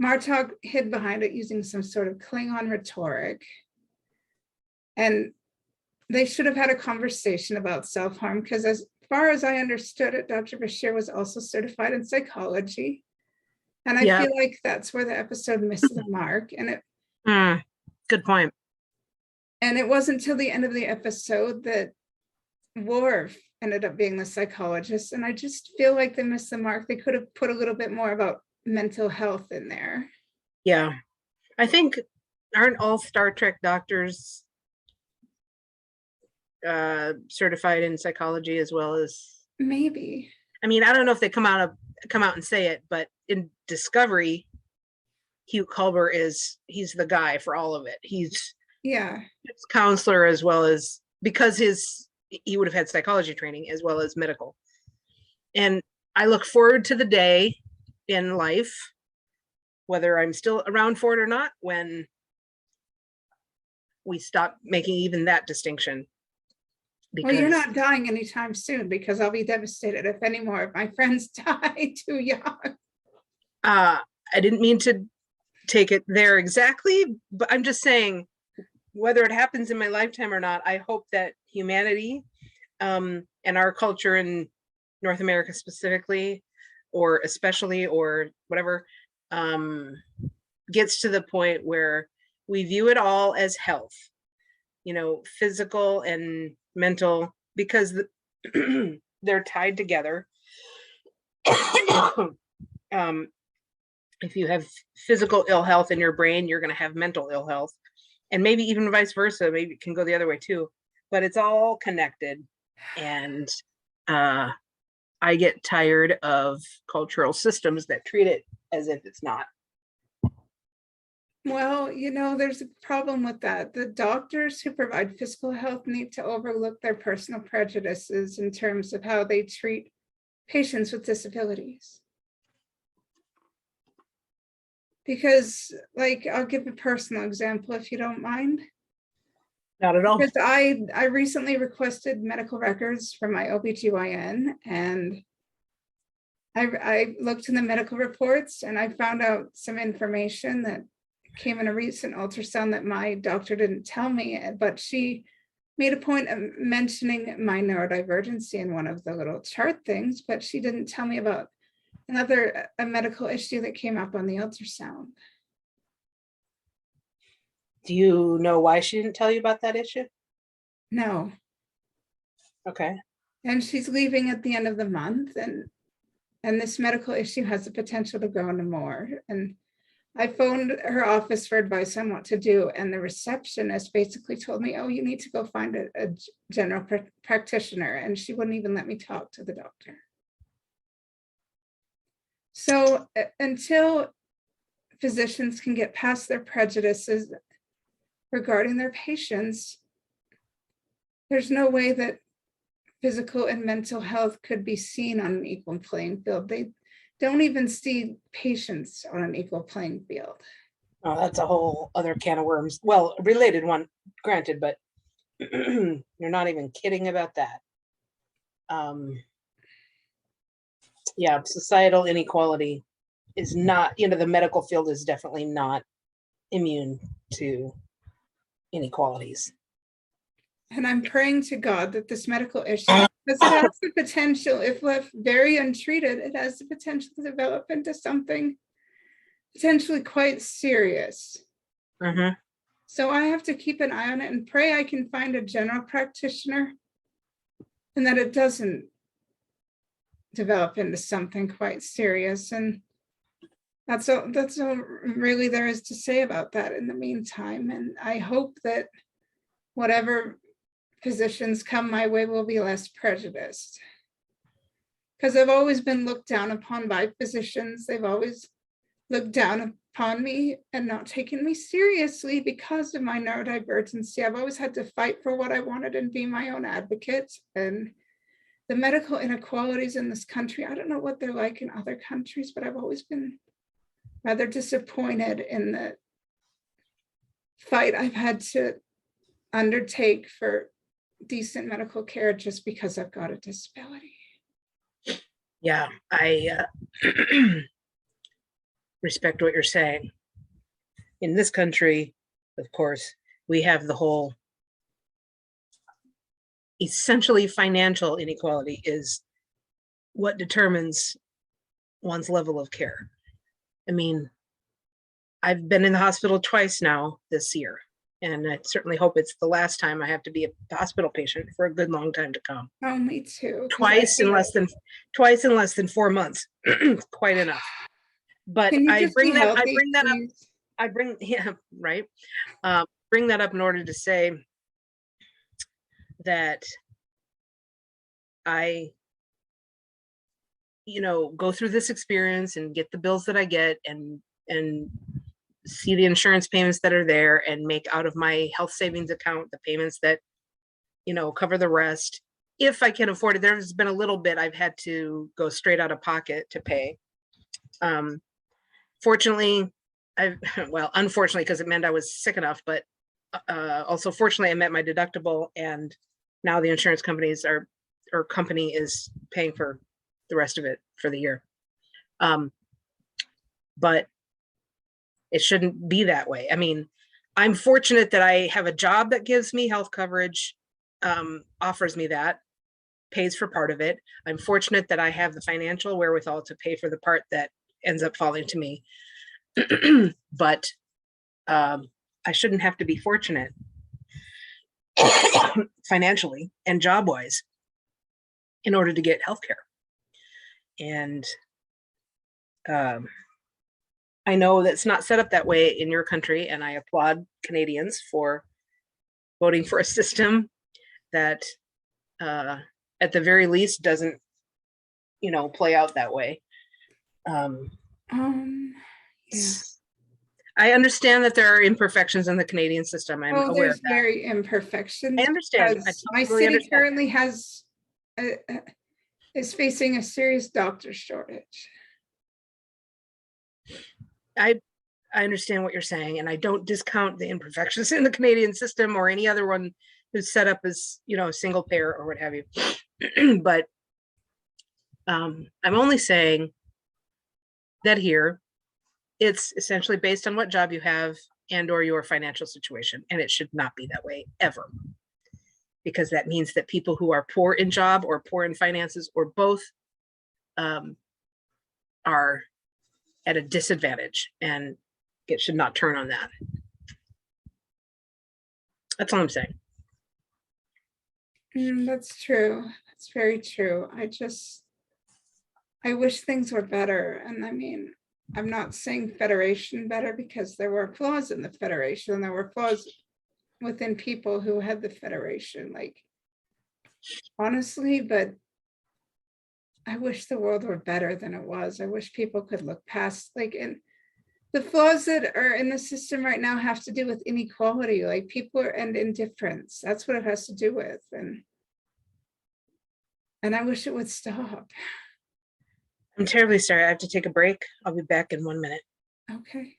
Martok hid behind it using some sort of Klingon rhetoric. And they should have had a conversation about self-harm, because as far as I understood it, Dr. Bashir was also certified in psychology. And I feel like that's where the episode missed the mark. And it good point. And it wasn't until the end of the episode that Worf ended up being the psychologist. And I just feel like they missed the mark. They could have put a little bit more about mental health in there. Yeah. I think, aren't all Star Trek doctors certified in psychology as well as? Maybe. I mean, I don't know if they come out and say it, but in Discovery, Hugh Culber he's the guy for all of it. He's his counselor, as well as, because he would have had psychology training as well as medical. And I look forward to the day in life, whether I'm still around for it or not, when we stop making even that distinction. Well, you're not dying anytime soon, because I'll be devastated if any more of my friends die too young. I didn't mean to take it there exactly, but I'm just saying, whether it happens in my lifetime or not, I hope that humanity and our culture in North America specifically, or especially, or whatever, gets to the point where we view it all as health, you know, physical and mental, because they're tied together. If you have physical ill health in your brain, you're going to have mental ill health, and maybe even vice versa. Maybe it can go the other way too, but it's all connected. And I get tired of cultural systems that treat it as if it's not. Well, there's a problem with that. The doctors who provide physical health need to overlook their personal prejudices in terms of how they treat patients with disabilities. Because, like, I'll give a personal example if you don't mind. Not at all. Because I recently requested medical records from my OBGYN, and I looked in the medical reports and I found out some information that came in a recent ultrasound that my doctor didn't tell me, but she made a point of mentioning my neurodivergency in one of the little chart things, but she didn't tell me about a medical issue that came up on the ultrasound. Do you know why she didn't tell you about that issue? No. Okay. And she's leaving at the end of the month, and this medical issue has the potential to grow into more. And I phoned her office for advice on what to do, and the receptionist basically told me, oh, you need to go find a general practitioner, and she wouldn't even let me talk to the doctor. So until physicians can get past their prejudices regarding their patients, there's no way that physical and mental health could be seen on an equal playing field. They don't even see patients on an equal playing field. Oh, that's a whole other can of worms. Well, a related one, granted, but you're not even kidding about that. Yeah, societal inequality is not, the medical field is definitely not immune to inequalities. And I'm praying to God that this medical issue, because it has the potential, if left very untreated, it has the potential to develop into something potentially quite serious. Mm-hmm. So I have to keep an eye on it and pray I can find a general practitioner and that it doesn't develop into something quite serious. And that's all really there is to say about that in the meantime. And I hope that whatever physicians come my way will be less prejudiced. Because I've always been looked down upon by physicians. They've always looked down upon me and not taken me seriously because of my neurodivergency. I've always had to fight for what I wanted and be my own advocate. And the medical inequalities in this country, I don't know what they're like in other countries, but I've always been rather disappointed in the fight I've had to undertake for decent medical care just because I've got a disability. Yeah, I respect what you're saying. In this country, of course, we have the whole essentially financial inequality is what determines one's level of care. I mean, I've been in the hospital twice now this year, and I certainly hope it's the last time I have to be a hospital patient for a good long time to come. Oh, me too. Twice in less than 4 months. Quite enough. But I bring that up in order to say that I go through this experience and get the bills that I get and see the insurance payments that are there and make out of my health savings account the payments that cover the rest if I can afford it. There's been a little bit I've had to go straight out of pocket to pay. Fortunately, unfortunately, because it meant I was sick enough, but also fortunately I met my deductible, and now the insurance company is paying for the rest of it for the year. But it shouldn't be that way. I mean, I'm fortunate that I have a job that gives me health coverage, offers me that, pays for part of it. I'm fortunate that I have the financial wherewithal to pay for the part that ends up falling to me. But I shouldn't have to be fortunate financially and job-wise in order to get healthcare. And I know that's not set up that way in your country, and I applaud Canadians for voting for a system that at the very least doesn't play out that way. Yeah. I understand that there are imperfections in the Canadian system. I'm Oh, aware of there's that. very imperfections. I understand. I because my totally city understand. currently has, is facing a serious doctor shortage. I understand what you're saying, and I don't discount the imperfections in the Canadian system or any other one who's set up as, single payer or what have you. But I'm only saying that here, it's essentially based on what job you have and or your financial situation, and it should not be that way ever. Because that means that people who are poor in job or poor in finances or both are at a disadvantage, and it should not turn on that. That's all I'm saying. That's true. That's very true. I wish things were better. And I mean, I'm not saying Federation better, because there were flaws in the Federation, and there were flaws within people who had the Federation, like, honestly, but I wish the world were better than it was. I wish people could look past, like, and the flaws that are in the system right now have to do with inequality, like people and indifference. That's what it has to do with. And I wish it would stop. I'm terribly sorry. I have to take a break. I'll be back in 1 minute. Okay.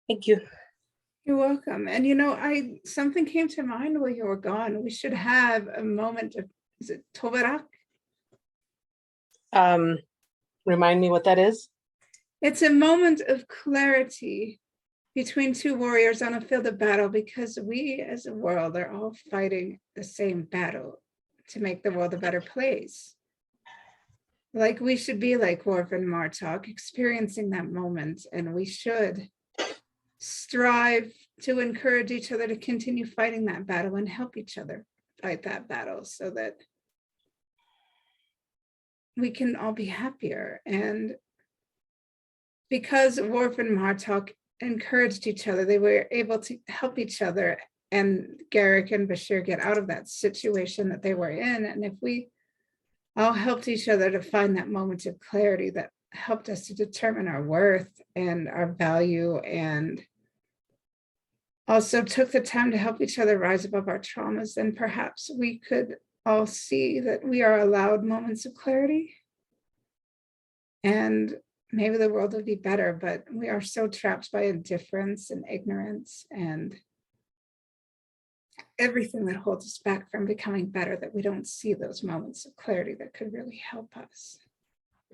Thank you. You're welcome. And something came to mind while you were gone. We should have a moment of, is it Tovarak? Remind me what that is. It's a moment of clarity between two warriors on a field of battle, because we as a world are all fighting the same battle to make the world a better place. Like, we should be like Worf and Martok, experiencing that moment, and we should strive to encourage each other to continue fighting that battle and help each other fight that battle, so that we can all be happier. And because Worf and Martok encouraged each other, they were able to help each other, and Garrick and Bashir get out of that situation that they were in. And if we all helped each other to find that moment of clarity that helped us to determine our worth and our value, and also took the time to help each other rise above our traumas, then perhaps we could all see that we are allowed moments of clarity, and maybe the world would be better. But we are so trapped by indifference and ignorance and everything that holds us back from becoming better, that we don't see those moments of clarity that could really help us.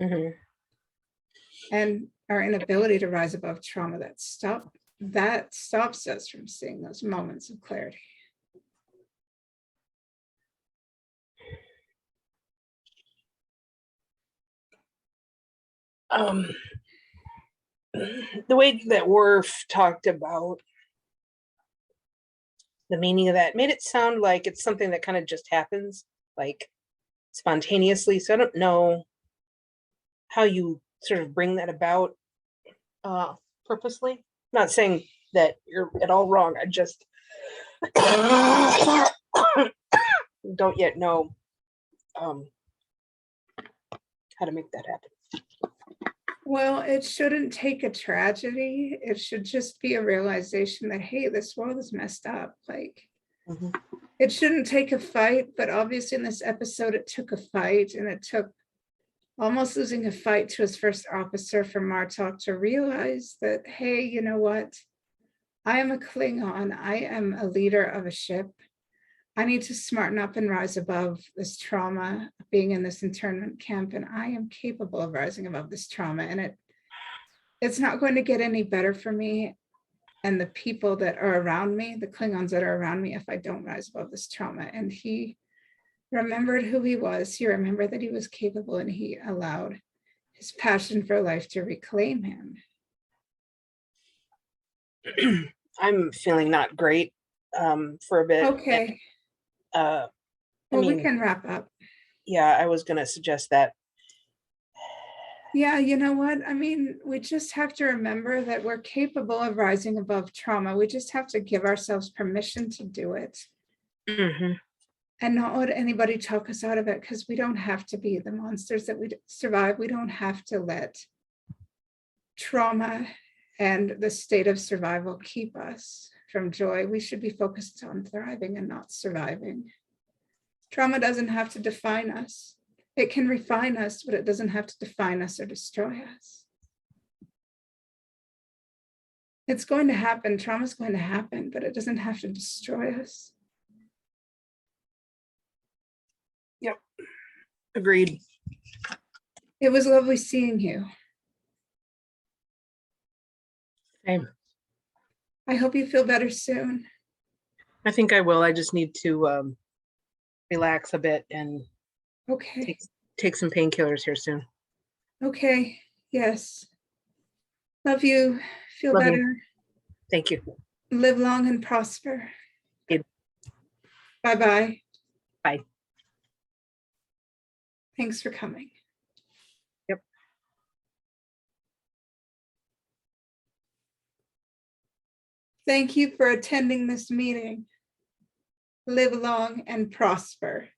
Mm-hmm. And our inability to rise above trauma that stops us from seeing those moments of clarity. The way that Worf talked about the meaning of that made it sound like it's something that kind of just happens, like spontaneously. So I don't know how you sort of bring that about purposely. I'm not saying that you're at all wrong. I just don't yet know how to make that happen. Well, it shouldn't take a tragedy. It should just be a realization that, hey, this world is messed up. Like, Mhm. it shouldn't take a fight, but obviously in this episode, it took a fight, and it took almost losing a fight to his first officer for Martok to realize that, hey, you know what? I am a Klingon. I am a leader of a ship. I need to smarten up and rise above this trauma of being in this internment camp, and I am capable of rising above this trauma. And it's not going to get any better for me and the people that are around me, the Klingons that are around me, if I don't rise above this trauma. And he remembered who he was. He remembered that he was capable, and he allowed his passion for life to reclaim him. I'm feeling not great for a bit. Okay. I Well, we mean, can wrap up. yeah, I was going to suggest that. Yeah, you know what? I mean, we just have to remember that we're capable of rising above trauma. We just have to give ourselves permission to do it Mhm. and not let anybody talk us out of it, because we don't have to be the monsters that we survive. We don't have to let trauma and the state of survival keep us from joy. We should be focused on thriving and not surviving. Trauma doesn't have to define us. It can refine us, but it doesn't have to define us or destroy us. It's going to happen. Trauma is going to happen, but it doesn't have to destroy us. Yep. Agreed. It was lovely seeing you. Same. I hope you feel better soon. I think I will. I just need to relax a bit and Okay. take some painkillers here soon. Okay. Yes. Love you. Feel Love you. better. Thank you. Live long and prosper. Good. Bye-bye. Bye. Thanks for coming. Yep. Thank you for attending this meeting. Live long and prosper.